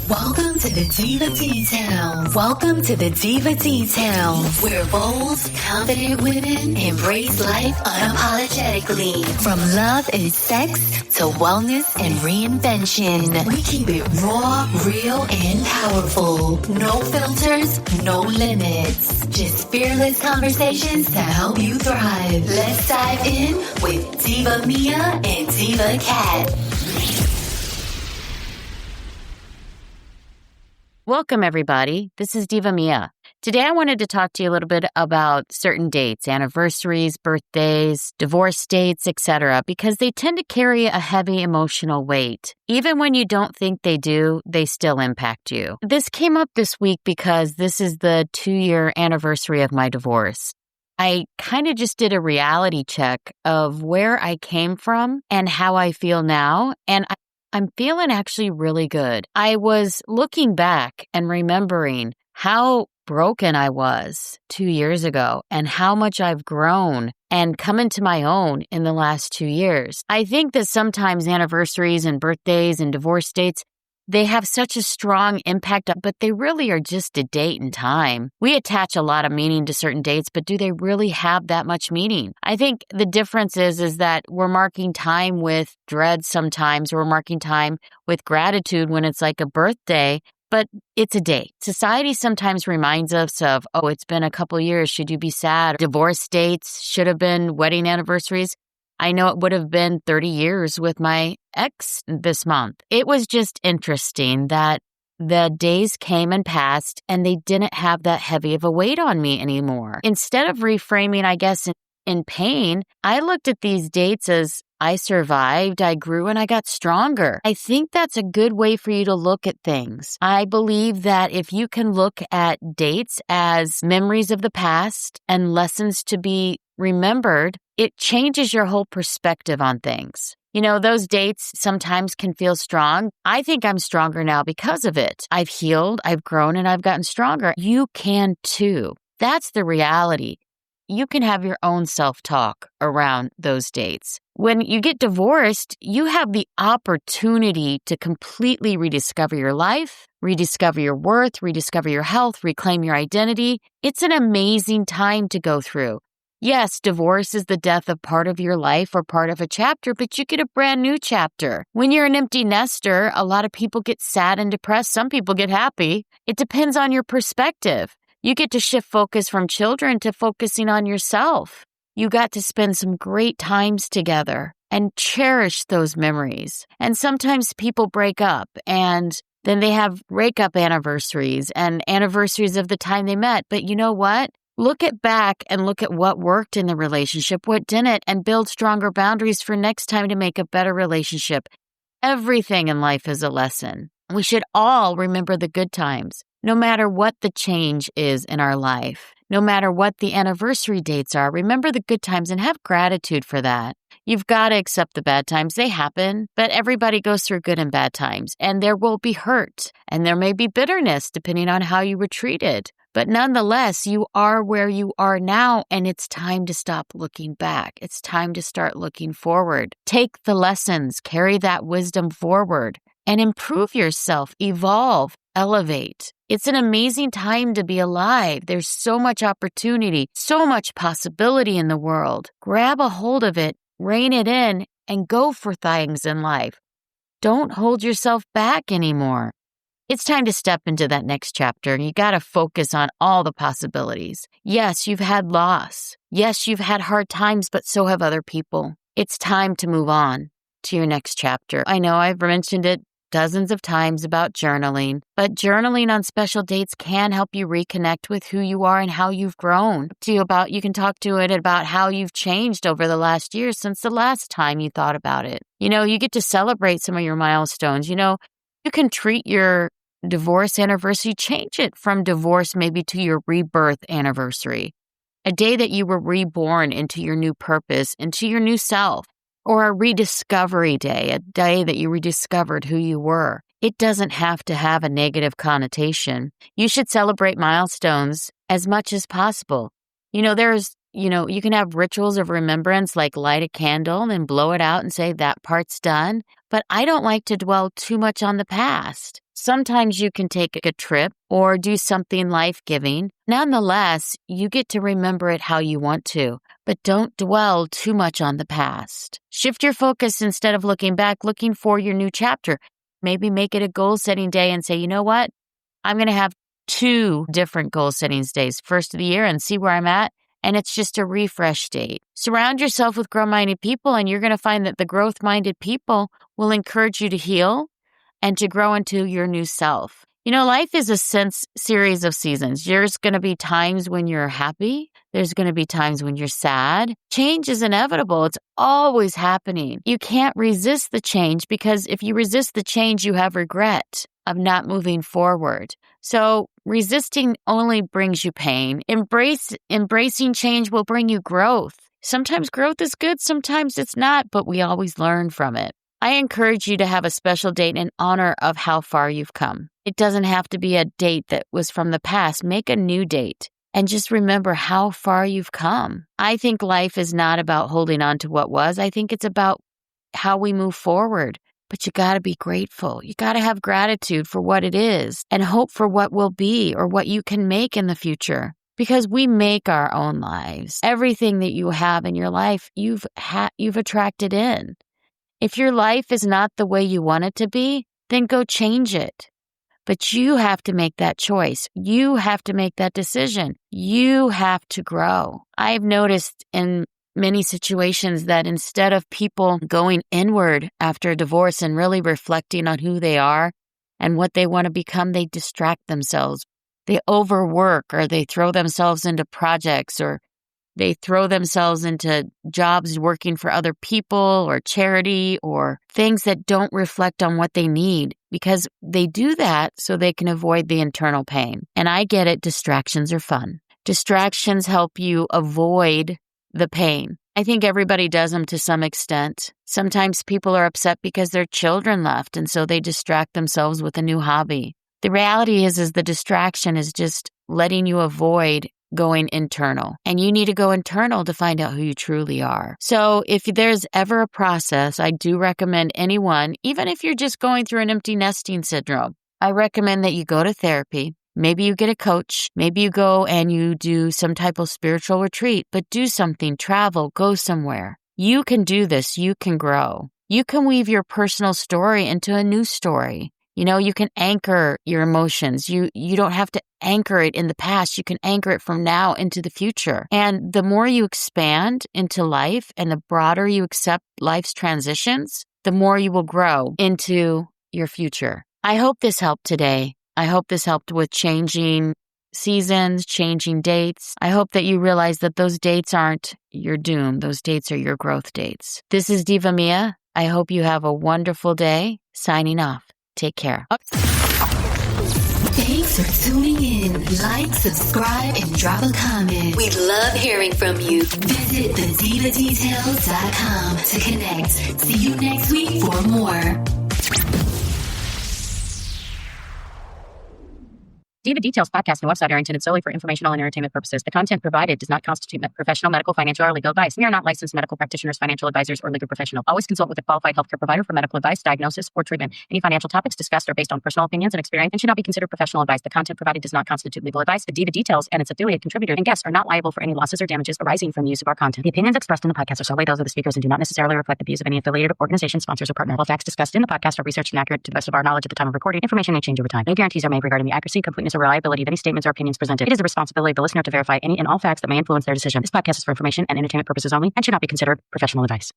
Welcome to the Diva T-Town. Welcome to the Diva T-Town, where bold, confident women embrace life unapologetically. From love and sex to wellness and reinvention, we keep it raw, real, and powerful. No filters, no limits. Just fearless conversations to help you thrive. Let's dive in with Diva Mia and Diva Cat. Welcome, everybody. This is Diva Mia. Today, I wanted to talk to you a little bit about certain dates, anniversaries, birthdays, divorce dates, etc., because they tend to carry a heavy emotional weight. Even when you don't think they do, they still impact you. This came up this week because this is the 2-year anniversary of my divorce. I kind of just did a reality check of where I came from and how I feel now, and I'm feeling actually really good. I was looking back and remembering how broken I was 2 years ago and how much I've grown and come into my own in the last 2 years. I think that sometimes anniversaries and birthdays and divorce dates, they have such a strong impact, but they really are just a date and time. We attach a lot of meaning to certain dates, but do they really have that much meaning? I think the difference is that we're marking time with dread sometimes, we're marking time with gratitude when it's like a birthday, but it's a date. Society sometimes reminds us of, oh, it's been a couple years, should you be sad? Divorce dates should have been wedding anniversaries. I know it would have been 30 years with my ex this month. It was just interesting that the days came and passed and they didn't have that heavy of a weight on me anymore. Instead of reframing, I guess, in pain, I looked at these dates as I survived, I grew, and I got stronger. I think that's a good way for you to look at things. I believe that if you can look at dates as memories of the past and lessons to be remembered, it changes your whole perspective on things. You know, those dates sometimes can feel strong. I think I'm stronger now because of it. I've healed, I've grown, and I've gotten stronger. You can too. That's the reality. You can have your own self-talk around those dates. When you get divorced, you have the opportunity to completely rediscover your life, rediscover your worth, rediscover your health, reclaim your identity. It's an amazing time to go through. Yes, divorce is the death of part of your life or part of a chapter, but you get a brand new chapter. When you're an empty nester, a lot of people get sad and depressed. Some people get happy. It depends on your perspective. You get to shift focus from children to focusing on yourself. You got to spend some great times together and cherish those memories. And sometimes people break up and then they have breakup anniversaries and anniversaries of the time they met. But you know what? Look back and look at what worked in the relationship, what didn't, and build stronger boundaries for next time to make a better relationship. Everything in life is a lesson. We should all remember the good times, no matter what the change is in our life, no matter what the anniversary dates are. Remember the good times and have gratitude for that. You've got to accept the bad times. They happen, but everybody goes through good and bad times, and there will be hurt, and there may be bitterness depending on how you were treated. But nonetheless, you are where you are now, and it's time to stop looking back. It's time to start looking forward. Take the lessons, carry that wisdom forward, and improve yourself, evolve, elevate. It's an amazing time to be alive. There's so much opportunity, so much possibility in the world. Grab a hold of it, rein it in, and go for things in life. Don't hold yourself back anymore. It's time to step into that next chapter. You got to focus on all the possibilities. Yes, you've had loss. Yes, you've had hard times, but so have other people. It's time to move on to your next chapter. I know I've mentioned it dozens of times about journaling, but journaling on special dates can help you reconnect with who you are and how you've grown. You can talk to it about how you've changed over the last year since the last time you thought about it. You know, you get to celebrate some of your milestones. You know, you can treat your divorce anniversary, change it from divorce maybe to your rebirth anniversary, a day that you were reborn into your new purpose, into your new self, or a rediscovery day, a day that you rediscovered who you were. It doesn't have to have a negative connotation. You should celebrate milestones as much as possible. You know, you can have rituals of remembrance like light a candle and blow it out and say that part's done. But I don't like to dwell too much on the past. Sometimes you can take a trip or do something life-giving. Nonetheless, you get to remember it how you want to, but don't dwell too much on the past. Shift your focus instead of looking back, looking for your new chapter. Maybe make it a goal-setting day and say, you know what? I'm going to have 2 different goal-setting days, first of the year, and see where I'm at. And it's just a refresh date. Surround yourself with growth-minded people, and you're going to find that the growth-minded people will encourage you to heal and to grow into your new self. You know, life is a series of seasons. There's going to be times when you're happy. There's going to be times when you're sad. Change is inevitable. It's always happening. You can't resist the change, because if you resist the change, you have regret of not moving forward. So resisting only brings you pain. Embracing change will bring you growth. Sometimes growth is good, sometimes it's not, but we always learn from it. I encourage you to have a special date in honor of how far you've come. It doesn't have to be a date that was from the past. Make a new date and just remember how far you've come. I think life is not about holding on to what was. I think it's about how we move forward. But you got to be grateful. You got to have gratitude for what it is and hope for what will be or what you can make in the future, because we make our own lives. Everything that you have in your life, you've attracted in. If your life is not the way you want it to be, then go change it. But you have to make that choice. You have to make that decision. You have to grow. I've noticed in many situations that instead of people going inward after a divorce and really reflecting on who they are and what they want to become, they distract themselves. They overwork, or they throw themselves into projects, or they throw themselves into jobs working for other people or charity or things that don't reflect on what they need, because they do that so they can avoid the internal pain. And I get it. Distractions are fun. Distractions help you avoid the pain. I think everybody does them to some extent. Sometimes people are upset because their children left, and so they distract themselves with a new hobby. The reality is the distraction is just letting you avoid going internal. And you need to go internal to find out who you truly are. So if there's ever a process, I do recommend anyone, even if you're just going through an empty nesting syndrome, I recommend that you go to therapy. Maybe you get a coach. Maybe you go and you do some type of spiritual retreat, but do something, travel, go somewhere. You can do this. You can grow. You can weave your personal story into a new story. You know, you can anchor your emotions. You don't have to anchor it in the past. You can anchor it from now into the future. And the more you expand into life and the broader you accept life's transitions, the more you will grow into your future. I hope this helped today. I hope this helped with changing seasons, changing dates. I hope that you realize that those dates aren't your doom. Those dates are your growth dates. This is Diva Mia. I hope you have a wonderful day. Signing off. Take care. Thanks for tuning in. Like, subscribe, and drop a comment. We'd love hearing from you. Visit thedivadetails.com to connect. See you next week for more. Diva Details podcast and website are intended solely for informational and entertainment purposes. The content provided does not constitute professional, medical, financial, or legal advice. We are not licensed medical practitioners, financial advisors, or legal professionals. Always consult with a qualified healthcare provider for medical advice, diagnosis, or treatment. Any financial topics discussed are based on personal opinions and experience and should not be considered professional advice. The content provided does not constitute legal advice. The Diva Details and its affiliate contributors and guests are not liable for any losses or damages arising from the use of our content. The opinions expressed in the podcast are solely those of the speakers and do not necessarily reflect the views of any affiliated organization, sponsors, or partner. All facts discussed in the podcast are researched and accurate to the best of our knowledge at the time of recording. Information may change over time. No guarantees are made regarding the accuracy, completeness, or reliability of any statements or opinions presented. It is the responsibility of the listener to verify any and all facts that may influence their decision. This podcast is for information and entertainment purposes only and should not be considered professional advice.